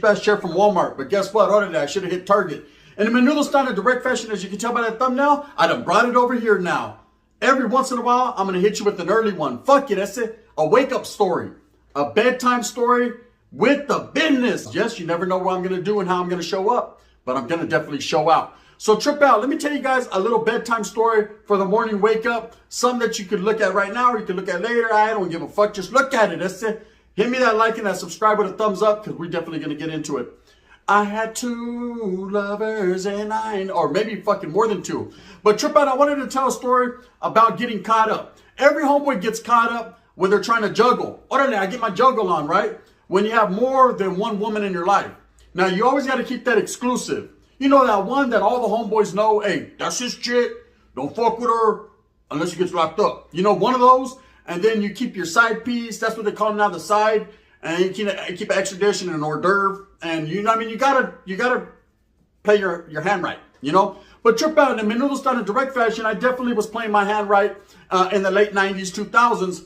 ass chair from Walmart. But guess what? Other than that, I should have hit Target. And in Menudo style, direct fashion, as you can tell by that thumbnail, I done brought it over here now. Every once in a while, I'm going to hit you with an early one. Fuck it, that's it. A wake-up story. A bedtime story with the business. Yes, you never know what I'm going to do and how I'm going to show up. But I'm going to definitely show out. So trip out. Let me tell you guys a little bedtime story for the morning wake-up. Something that you could look at right now or you can look at later. I don't give a fuck. Just look at it. That's it. Hit me that like and that subscribe with a thumbs up because we're definitely going to get into it. I had 2 lovers and or maybe fucking more than 2. But trip out, I wanted to tell a story about getting caught up. Every homeboy gets caught up when they're trying to juggle. Orderly, I get my juggle on, right? When you have more than one woman in your life. Now, you always got to keep that exclusive. You know that one that all the homeboys know, hey, that's his chick. Don't fuck with her unless she gets locked up. You know, one of those. And then you keep your side piece. That's what they call now, the side. And you keep an extra dish and an hors d'oeuvre. And you know, I mean, you gotta play your hand right, you know. But trip out in the Menudo style in direct fashion, I definitely was playing my hand right in the late 90s, 2000s,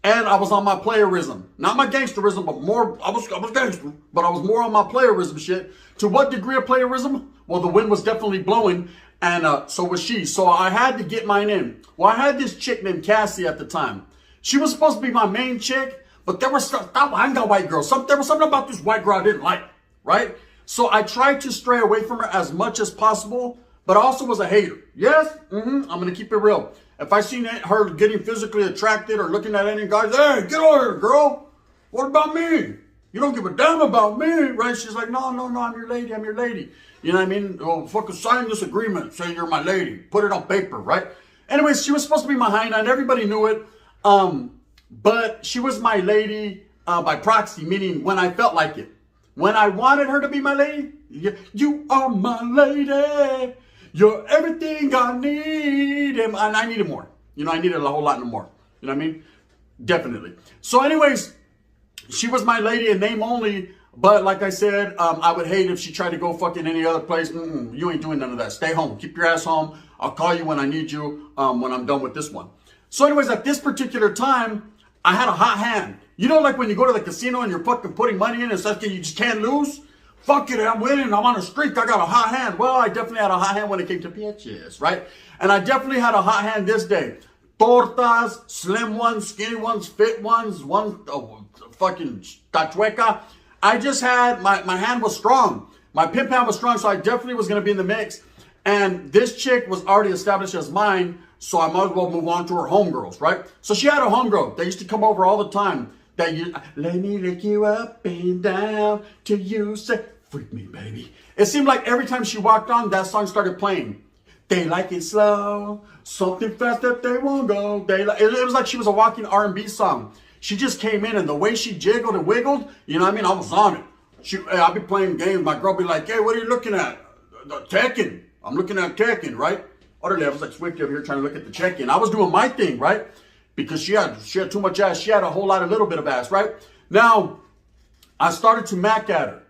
and I was on my playerism, not my gangsterism, but more. I was gangster, but I was more on my playerism shit. To what degree of playerism? Well, the wind was definitely blowing, and so was she. So I had to get mine in. Well, I had this chick named Cassie at the time. She was supposed to be my main chick. But there was I ain't got white girls. There was something about this white girl I didn't like, right? So I tried to stray away from her as much as possible, but I also was a hater. Yes, I'm going to keep it real. If I seen her getting physically attracted or looking at any guys, hey, get over here, girl. What about me? You don't give a damn about me, right? She's like, no, I'm your lady. I'm your lady. You know what I mean? Oh, fucking sign this agreement saying you're my lady. Put it on paper, right? Anyways, she was supposed to be my high nine. Everybody knew it. But she was my lady by proxy, meaning when I felt like it. When I wanted her to be my lady, you are my lady. You're everything I need. And I needed more. You know, I needed a whole lot more. You know what I mean? Definitely. So anyways, she was my lady in name only. But like I said, I would hate if she tried to go fucking any other place. You ain't doing none of that. Stay home. Keep your ass home. I'll call you when I need you when I'm done with this one. So anyways, at this particular time, I had a hot hand. You know, like when you go to the casino and you're fucking putting money in and stuff, you just can't lose? Fuck it, I'm winning. I'm on a streak. I got a hot hand. Well, I definitely had a hot hand when it came to bitches, right? And I definitely had a hot hand this day. Tortas, slim ones, skinny ones, fit ones, fucking tachueca. I just had, my hand was strong. My pimp hand was strong, so I definitely was going to be in the mix. And this chick was already established as mine. So I might as well move on to her homegirls, right? So she had a homegirl. They used to come over all the time. That you let me lick you up and down till you say, freak me, baby. It seemed like every time she walked on, that song started playing. They like it slow, something fast that they won't go. It was like she was a walking R&B song. She just came in and the way she jiggled and wiggled, you know what I mean? I was on it. I'll be playing games. My girl be like, hey, what are you looking at? The Tekken. I'm looking at Tekken, right? Other I was like Swifty over here trying to look at the check-in. I was doing my thing, right? Because she had too much ass. She had a whole lot of little bit of ass, right? Now, I started to mac at her.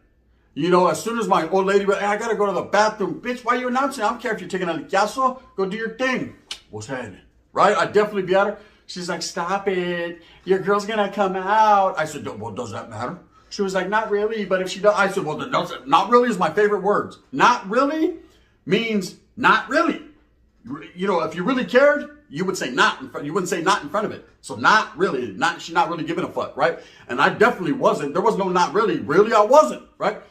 You know, as soon as my old lady, hey, I got to go to the bathroom. Bitch, why are you announcing? I don't care if you're taking a liquidazo. Go do your thing. What's happening? Right? I'd definitely be at her. She's like, stop it. Your girl's going to come out. I said, well, does that matter? She was like, not really. But if she does, I said, well, not really is my favorite words. Not really means not really. You know, if you really cared, you would say not in front. You wouldn't say not in front of it. So not really, she's not really giving a fuck, right? And I definitely wasn't. There was no not really. Really, I wasn't, right?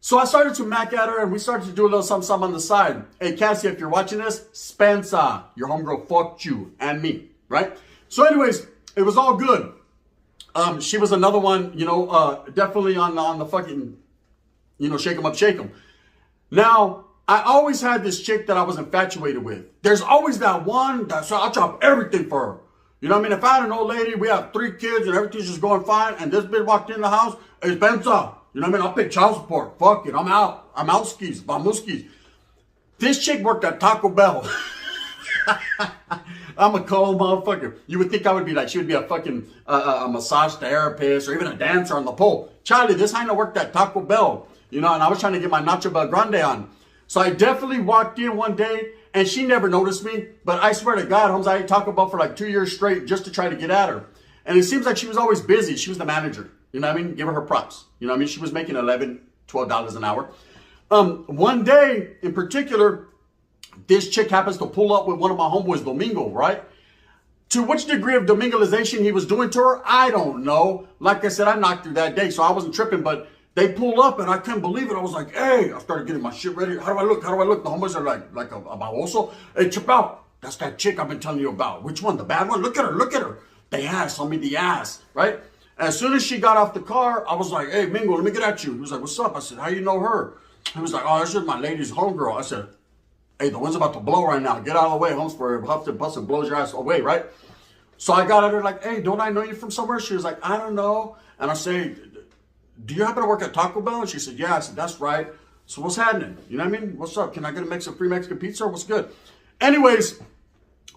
So I started to mac at her and we started to do a little something on the side. Hey, Cassie, if you're watching this, Spencer, your homegirl fucked you and me, right? So anyways, it was all good. She was another one, you know, definitely on the fucking, you know, shake 'em up, shake 'em. Now, I always had this chick that I was infatuated with. There's always that one that so I'll drop everything for her. You know what I mean? If I had an old lady, we have 3 kids and everything's just going fine, and this bitch walked in the house, hey, Spencer, you know what I mean? I'll pay child support. Fuck it, I'm out. I'm out skis, bamuskis. This chick worked at Taco Bell. I'm a cold motherfucker. You would think I would be like, she would be a fucking a massage therapist or even a dancer on the pole. Charlie, this Heina worked at Taco Bell, you know, and I was trying to get my Nacho Bel Grande on. So I definitely walked in one day and she never noticed me. But I swear to God, Holmes, I ate Taco Bell for like 2 years straight just to try to get at her. And it seems like she was always busy. She was the manager. You know what I mean? Give her props. You know what I mean? She was making $11, $12 an hour. One day in particular, this chick happens to pull up with one of my homeboys, Domingo, right? To which degree of domingalization he was doing to her, I don't know. Like I said, I knocked through that day, so I wasn't tripping, but they pulled up and I couldn't believe it. I was like, hey, I started getting my shit ready. How do I look? How do I look? The homeboys are like a baboso. Hey, chip out. That's that chick I've been telling you about. Which one? The bad one? Look at her. Look at her. The ass. I mean, the ass, right? As soon as she got off the car, I was like, hey, Mingo, let me get at you. He was like, what's up? I said, how you know her? He was like, oh, that's just my lady's homegirl. I said, hey, the wind's about to blow right now. Get out of the way, Holmes, for Huff and Bust and blows your ass away, right? So I got at her like, hey, don't I know you from somewhere? She was like, I don't know. And I say, do you happen to work at Taco Bell? And she said, yeah. I said, that's right. So what's happening? You know what I mean? What's up? Can I get a free Mexican pizza or what's good? Anyways,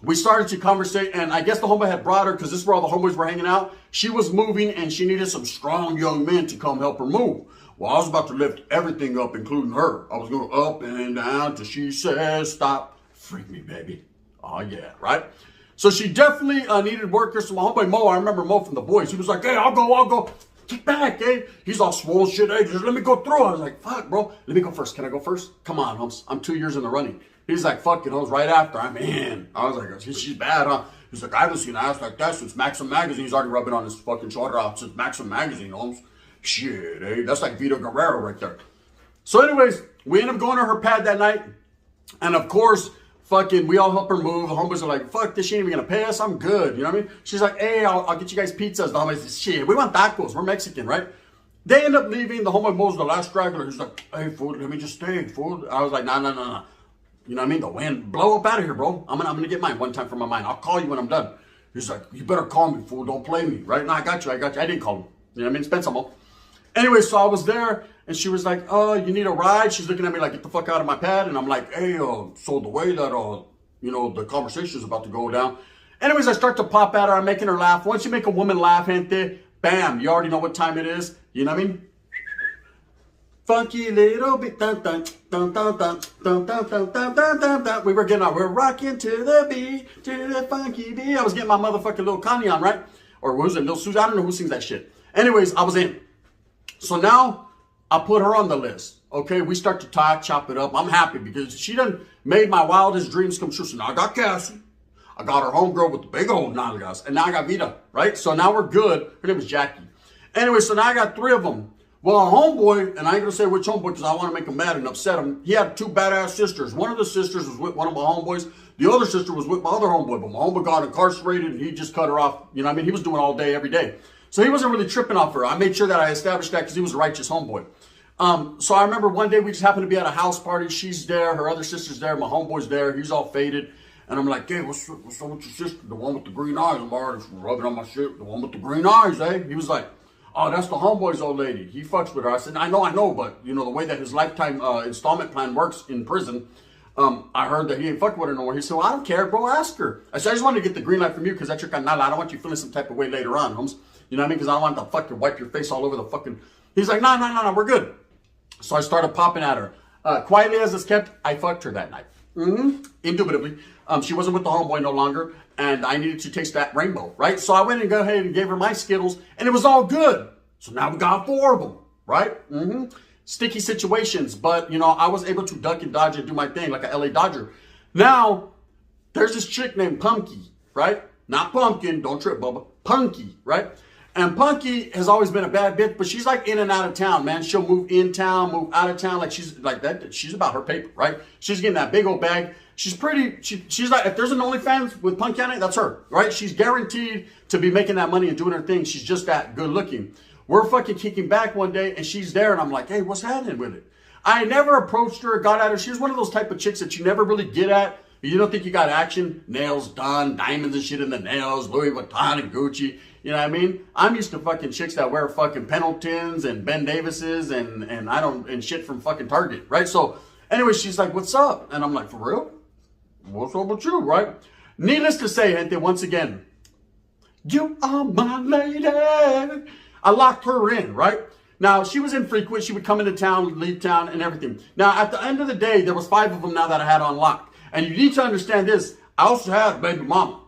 we started to conversate, and I guess the homeboy had brought her because this is where all the homeboys were hanging out. She was moving, and she needed some strong young men to come help her move. Well, I was about to lift everything up, including her. I was going up and down till she says stop. Freak me, baby. Oh, yeah, right? So she definitely needed workers. So my homeboy Mo, I remember Mo from the boys. He was like, hey, I'll go. Get back, eh? He's all swole shit. Hey, just let me go through. I was like, fuck, bro. Let me go first. Can I go first? Come on, Holmes. I'm 2 years in the running. He's like, fuck it, Holmes. Right after, I'm in. I was like, she's bad, huh? He's like, I haven't seen an ass like that since Maxim Magazine. He's already rubbing on his fucking shoulder off since Maxim Magazine, Holmes. Shit, eh? That's like Vito Guerrero right there. So anyways, we end up going to her pad that night. And of course, fucking, we all help her move. The homeboys are like, fuck this, she ain't even gonna pay us. I'm good. You know what I mean? She's like, hey, I'll get you guys pizzas. The homeboys say, shit, we want tacos. We're Mexican, right? They end up leaving. The homeboy Mo's the last straggler. He's like, hey, fool, let me just stay, fool. I was like, nah. You know what I mean? The wind, blow up out of here, bro. I'm gonna get mine one time for my mind. I'll call you when I'm done. He's like, you better call me, fool. Don't play me, right? No, I got you. I didn't call him. You know what I mean? Spend some more. Anyway, so I was there, and she was like, oh, you need a ride? She's looking at me like, get the fuck out of my pad. And I'm like, hey, so the way that, you know, the conversation is about to go down. Anyways, I start to pop at her. I'm making her laugh. Once you make a woman laugh, gente, bam, you already know what time it is. You know what I mean? Funky little beat, dun dun dun dun dun dun dun dun dun dun dun dun. We're rocking to the beat, to the funky beat. I was getting my motherfucking little Connie on, right? Or who's it, Lil Susie? I don't know who sings that shit. Anyways, I was in. So now I put her on the list. Okay, we start to talk, chop it up. I'm happy because she done made my wildest dreams come true. So now I got Cassie. I got her homegirl with the big old nalgas. And now I got Vita, right? So now we're good. Her name is Jackie. Anyway, so now I got 3 of them. Well, a homeboy, and I ain't going to say which homeboy because I want to make him mad and upset him. He had 2 badass sisters. One of the sisters was with one of my homeboys. The other sister was with my other homeboy. But my homeboy got incarcerated and he just cut her off. You know what I mean? He was doing all day, every day. So he wasn't really tripping off her. I made sure that I established that because he was a righteous homeboy. So I remember one day we just happened to be at a house party. She's there. Her other sister's there. My homeboy's there. He's all faded. And I'm like, hey, what's up with your sister? The one with the green eyes. I'm already rubbing on my shit. The one with the green eyes, eh? He was like, oh, that's the homeboy's old lady. He fucks with her. I said, I know, but you know, the way that his lifetime installment plan works in prison, I heard that he ain't fucking with her no more. He said, well, I don't care, bro. Ask her. I said, I just wanted to get the green light from you because that's your canal. I don't want you feeling some type of way later on, Holmes. You know what I mean? Because I don't want to fucking wipe your face all over the fucking... He's like, no, we're good. So I started popping at her. Quietly as it's kept, I fucked her that night. Indubitably. She wasn't with the homeboy no longer, and I needed to taste that rainbow, right? So I went and go ahead and gave her my Skittles, and it was all good. So now we got 4 of them, right? Sticky situations, but, you know, I was able to duck and dodge and do my thing like a LA Dodger. Now, there's this chick named Punky, right? Not Pumpkin, don't trip, Bubba. Punky, right? And Punky has always been a bad bitch, but she's like in and out of town, man. She'll move in town, move out of town. Like she's like that. She's about her paper, right? She's getting that big old bag. She's pretty, she's like, if there's an OnlyFans with Punky on it, that's her, right? She's guaranteed to be making that money and doing her thing. She's just that good looking. We're fucking kicking back one day and she's there and I'm like, hey, what's happening with it? I never approached her, got at her. She was one of those type of chicks that you never really get at. You don't think you got action, nails done, diamonds and shit in the nails, Louis Vuitton and Gucci. You know what I mean? I'm used to fucking chicks that wear fucking Pendletons and Ben Davises and shit from fucking Target, right? So anyway, she's like, what's up? And I'm like, for real? What's up with you, right? Needless to say, gente, once again, you are my lady. I locked her in, right? Now, she was infrequent. She would come into town, leave town, and everything. Now, at the end of the day, there was 5 of them now that I had on lock. And you need to understand this. I also had a baby mama.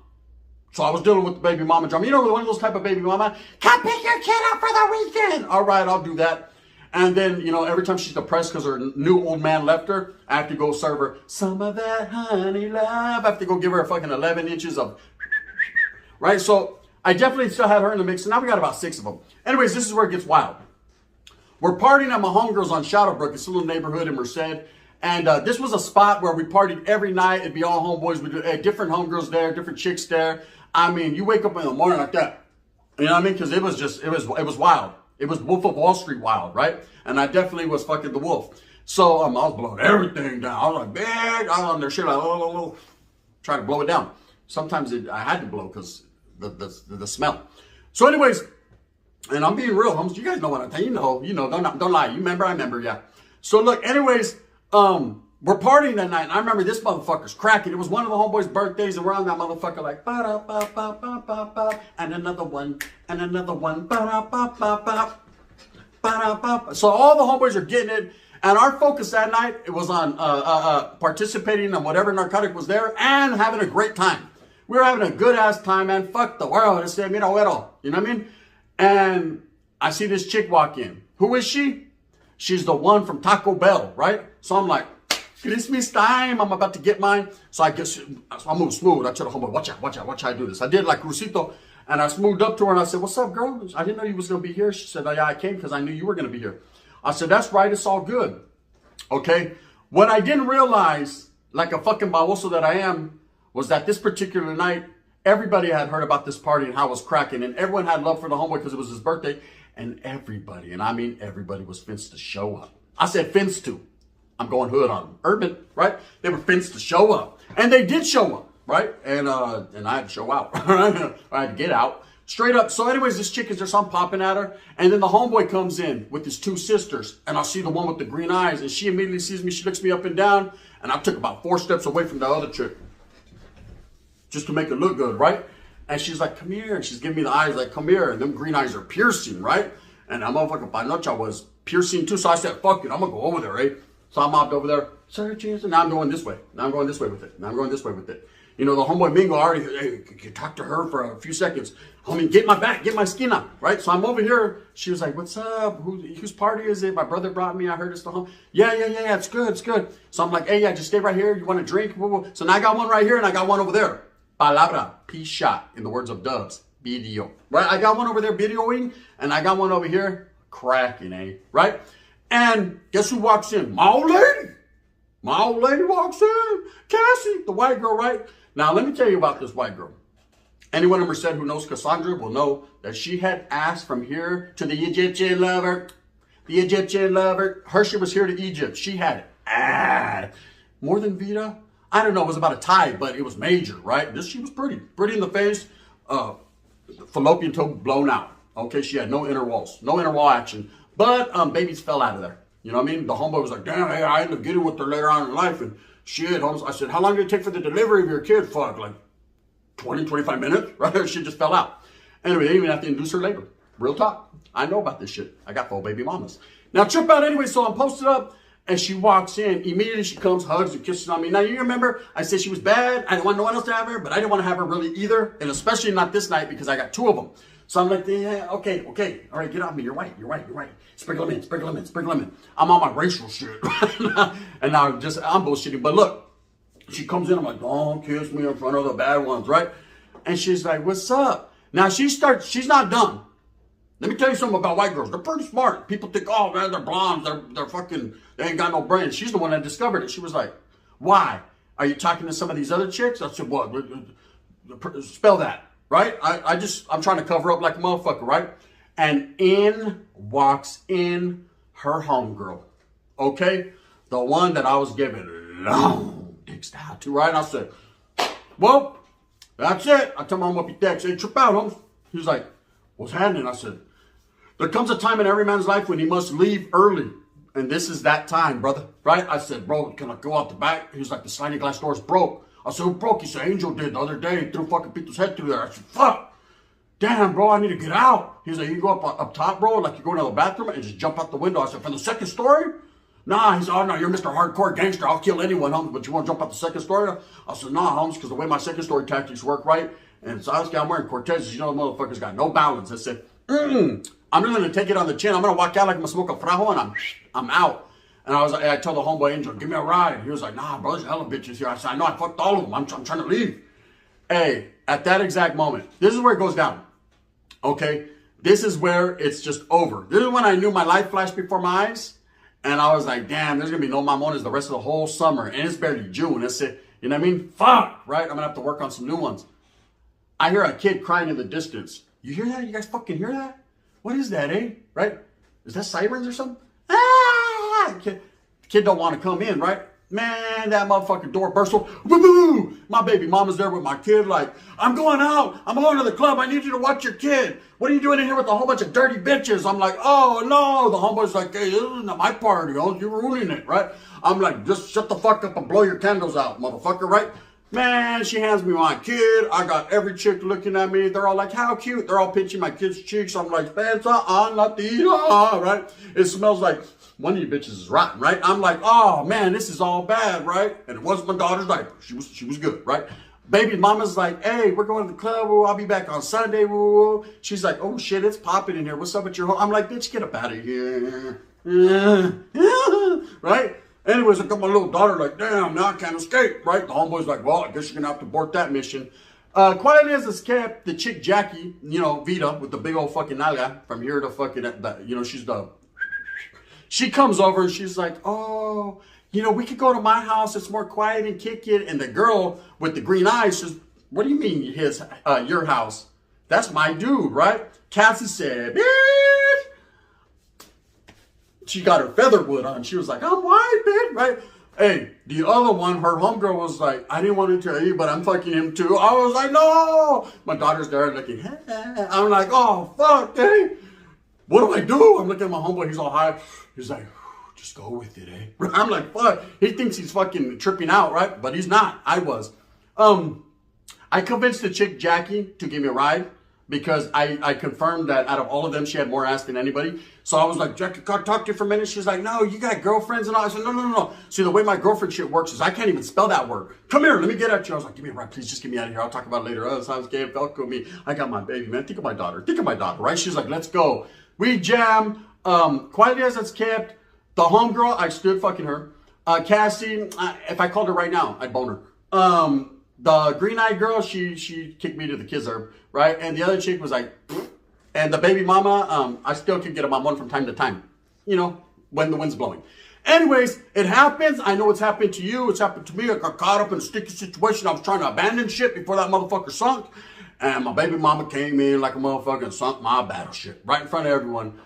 So I was dealing with the baby mama drama. You know, one of those type of baby mama, come pick your kid up for the weekend. All right, I'll do that. And then, you know, every time she's depressed because her new old man left her, I have to go serve her some of that honey love. I have to go give her a fucking 11 inches of, right? So I definitely still had her in the mix. And now we got about 6 of them. Anyways, this is where it gets wild. We're partying at my homegirls on Shadowbrook. It's a little neighborhood in Merced. And this was a spot where we partied every night. It'd be all homeboys. We'd do different homegirls there, different chicks there. I mean, you wake up in the morning like that. You know what I mean? Because it was wild. It was Wolf of Wall Street wild, right? And I definitely was fucking the wolf. So I was blowing everything down. I was like, big. I was on their shit like, trying to blow it down. Sometimes I had to blow because the smell. So anyways, and I'm being real, homies. You guys know what I'm telling you. You know, don't lie. You remember? I remember, yeah. So look, anyways, we're partying that night, and I remember this motherfucker's cracking. It was one of the homeboys' birthdays, and we're on that motherfucker like, ba-da-ba-ba-ba-ba-ba, and another one, ba-da-ba-ba-ba-ba. So all the homeboys are getting it, and our focus that night, it was on participating in whatever narcotic was there, and having a great time. We were having a good-ass time, man. Fuck the world. You know what I mean? And I see this chick walk in. Who is she? She's the one from Taco Bell, right? So I'm like, Christmas time, I'm about to get mine. So I move smooth. I tell the homeboy, watch out, I do this. I did like Crucito, and I smoothed up to her and I said, what's up, girl? I didn't know you was going to be here. She said, oh, yeah, I came because I knew you were going to be here. I said, that's right, it's all good. Okay? What I didn't realize, like a fucking baboso that I am, was that this particular night, everybody had heard about this party and how it was cracking, and everyone had love for the homeboy because it was his birthday, and everybody, and I mean everybody, was fenced to show up. I said fenced to. I'm going hood on them. Urban, right? They were fenced to show up. And they did show up, right? And I had to show out. I had to get out. Straight up. So anyways, this chick is just, I'm popping at her. And then the homeboy comes in with his 2 sisters. And I see the one with the green eyes. And she immediately sees me. She looks me up and down. And I took about 4 steps away from the other chick. Just to make it look good, right? And she's like, come here. And she's giving me the eyes like, come here. And them green eyes are piercing, right? And that motherfucker Panocha was piercing too. So I said, fuck it. I'm going to go over there, right? So I mopped over there, searching, and now I'm going this way. Now I'm going this way with it. You know, the homeboy Mingo already, hey, you talk to her for a few seconds. Homie, get my back, get my skin up, right? So I'm over here. She was like, what's up? Whose party is it? My brother brought me. I heard it's the home. Yeah, it's good. So I'm like, hey, yeah, just stay right here. You want a drink? So now I got one right here, and I got one over there. Palabra, peace shot, in the words of Dubs, video. Right? I got one over there videoing, and I got one over here cracking, right? And guess who walks in? My old lady. My old lady walks in. Cassie, the white girl, right? Now, let me tell you about this white girl. Anyone in Merced who knows Cassandra will know that she had asked from here to the Egyptian lover. The Egyptian lover. Her shit was here to Egypt. She had more than Vita. I don't know. It was about a tie, but it was major, right? She was pretty. Pretty in the face. Fallopian tube blown out. Okay, she had no inner walls. No inner wall action. But babies fell out of there. You know what I mean? The homeboy was like, damn, hey, I ended up getting with her later on in life. And shit, I said, how long did it take for the delivery of your kid? Fuck, like 20, 25 minutes? Right? She just fell out. Anyway, they didn't even have to induce her labor. Real talk. I know about this shit. I got 4 baby mamas. Now, trip out anyway, so I'm posted up. And she walks in. Immediately, she comes, hugs, and kisses on me. Now, you remember, I said she was bad. I didn't want no one else to have her. But I didn't want to have her really either. And especially not this night because I got 2 of them. So I'm like, yeah, okay. All right, get off me. You're white. Sprinkle them in. I'm on my racial shit. And now I'm bullshitting. But look, she comes in. I'm like, don't kiss me in front of the bad ones, right? And she's like, what's up? Now she's not dumb. Let me tell you something about white girls. They're pretty smart. People think, oh, man, they're blondes. They're fucking, they ain't got no brains. She's the one that discovered it. She was like, why? Are you talking to some of these other chicks? I said, what? Spell that. Right? I'm trying to cover up like a motherfucker, right? And in walks in her homegirl. Okay? The one that I was giving long dicks to, right? I said, well, that's it. I tell my mom, hey, trip out, homes. He was like, what's happening? I said, there comes a time in every man's life when he must leave early. And this is that time, brother. Right? I said, bro, can I go out the back? He was like, the sliding glass door's broke. I said, who broke? He said, Angel did the other day. He threw fucking Pito's head through there. I said, fuck. Damn, bro, I need to get out. He was like, you go up top, bro, like you go into the bathroom and just jump out the window. I said, from the 2nd story? Nah, he said, oh, no, you're Mr. Hardcore Gangster. I'll kill anyone, Holmes, but you want to jump out the 2nd story? I said, nah, Holmes, because the way my 2nd story tactics work, right? And so obviously I'm wearing Cortezes. You know, the motherfuckers got no balance. I said, I'm just going to take it on the chin. I'm going to walk out like I'm going to smoke a frajo and I'm out. And I was like, I told the homeboy Angel, give me a ride. He was like, nah, bro, there's hella bitches here. I said, I know, I fucked all of them. I'm trying to leave. Hey, at that exact moment, this is where it goes down. Okay? This is where it's just over. This is when I knew my life flashed before my eyes. And I was like, damn, there's going to be no mamones the rest of the whole summer. And it's barely June. That's it. You know what I mean? Fuck, right? I'm going to have to work on some new ones. I hear a kid crying in the distance. You hear that? You guys fucking hear that? What is that, eh? Right? Is that sirens or something? Ah! Kid don't want to come in, right? Man, that motherfucking door burst open. Woo-hoo! My baby mama's there with my kid like, I'm going out. I'm going to the club. I need you to watch your kid. What are you doing in here with a whole bunch of dirty bitches? I'm like, oh, no. The homeboy's like, hey, this isn't my party. You're ruining it, right? I'm like, just shut the fuck up and blow your candles out, motherfucker, right? Man, she hands me my kid. I got every chick looking at me. They're all like, how cute. They're all pinching my kid's cheeks. I'm like, Spencer, on la tira, right? It smells like one of you bitches is rotten, right? I'm like, oh man, this is all bad, right? And it wasn't my daughter's diaper. She was good, right? Baby mama's like, hey, we're going to the club. I'll be back on Sunday. She's like, oh shit, it's popping in here. What's up with your home? I'm like, bitch, get up out of here. Right? Anyways, I got my little daughter like, damn, now I can't escape, right? The homeboy's like, well, I guess you're going to have to abort that mission. Quiet as it's kept, the chick Jackie, you know, Vita, with the big old fucking nalga from here to fucking, you know, she comes over and she's like, oh, you know, we could go to my house. It's more quiet and kick it. And the girl with the green eyes says, what do you mean your house? That's my dude, right? Cassie said, bitch. She got her featherwood on. She was like, I'm white, bitch, right? Hey, the other one, her homegirl was like, I didn't want to tell you, but I'm fucking him too. I was like, no. My daughter's there looking, I'm like, oh, fuck, hey. What do I do? I'm looking at my homeboy. He's all high. He's like, just go with it, eh? I'm like, fuck. He thinks he's fucking tripping out, right? But he's not. I was. I convinced the chick, Jackie, to give me a ride because I confirmed that out of all of them, she had more ass than anybody. So I was like, Jackie, can I talk to you for a minute? She's like, no, you got girlfriends and all. I said, no. See, the way my girlfriend shit works is I can't even spell that word. Come here, let me get at you. I was like, give me a ride, please, just get me out of here. I'll talk about it later. Oh, sounds gay, felt with me. I got my baby, man. Think of my daughter, right? She's like, let's go. We jam. Quiet as it's kept. The homegirl, I stood fucking her. Cassie, if I called her right now, I'd bone her. The green-eyed girl, she kicked me to the kisser, right? And the other chick was like, pfft. And the baby mama, I still can get a mamon from time to time. You know, when the wind's blowing. Anyways, it happens. I know it's happened to you. It's happened to me. I got caught up in a sticky situation. I was trying to abandon shit before that motherfucker sunk. And my baby mama came in like a motherfucker and sunk my battleship right in front of everyone.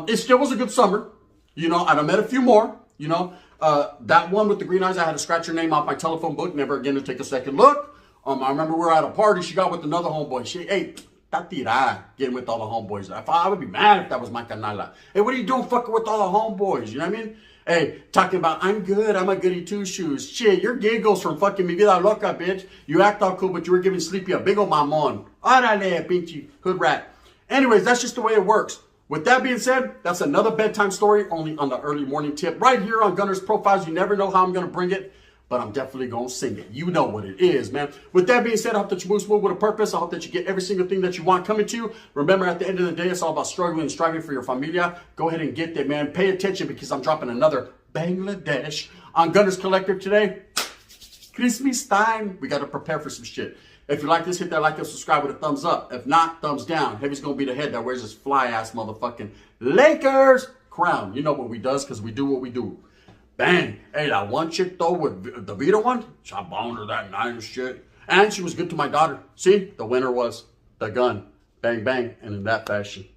It still was a good summer. You know, and I met a few more. You know, that one with the green eyes, I had to scratch her name off my telephone book. Never again to take a second look. I remember we were at a party. She got with another homeboy. Hey, tatira, getting with all the homeboys. I would be mad if that was my canala. Hey, what are you doing fucking with all the homeboys? You know what I mean? Hey, talking about, I'm good, I'm a goody two-shoes. Shit, your giggles from fucking mi vida loca, bitch. You act all cool, but you were giving Sleepy a big old mamon. Árale, pinche hood rat. Anyways, that's just the way it works. With that being said, that's another bedtime story, only on the early morning tip. Right here on Gunner's Profiles. You never know how I'm going to bring it, but I'm definitely going to sing it. You know what it is, man. With that being said, I hope that you move smooth with a purpose. I hope that you get every single thing that you want coming to you. Remember, at the end of the day, it's all about struggling and striving for your familia. Go ahead and get there, man. Pay attention because I'm dropping another Bangladesh on Gunner's Collective today. Christmas time. We got to prepare for some shit. If you like this, hit that like and subscribe with a thumbs up. If not, thumbs down. Heavy's going to be the head that wears this fly-ass motherfucking Lakers crown. You know what we does because we do what we do. Bang. Hey, that one chick, though, with the Vita one, I boned her that nice shit. And she was good to my daughter. See, the winner was the gun. Bang, bang. And in that fashion.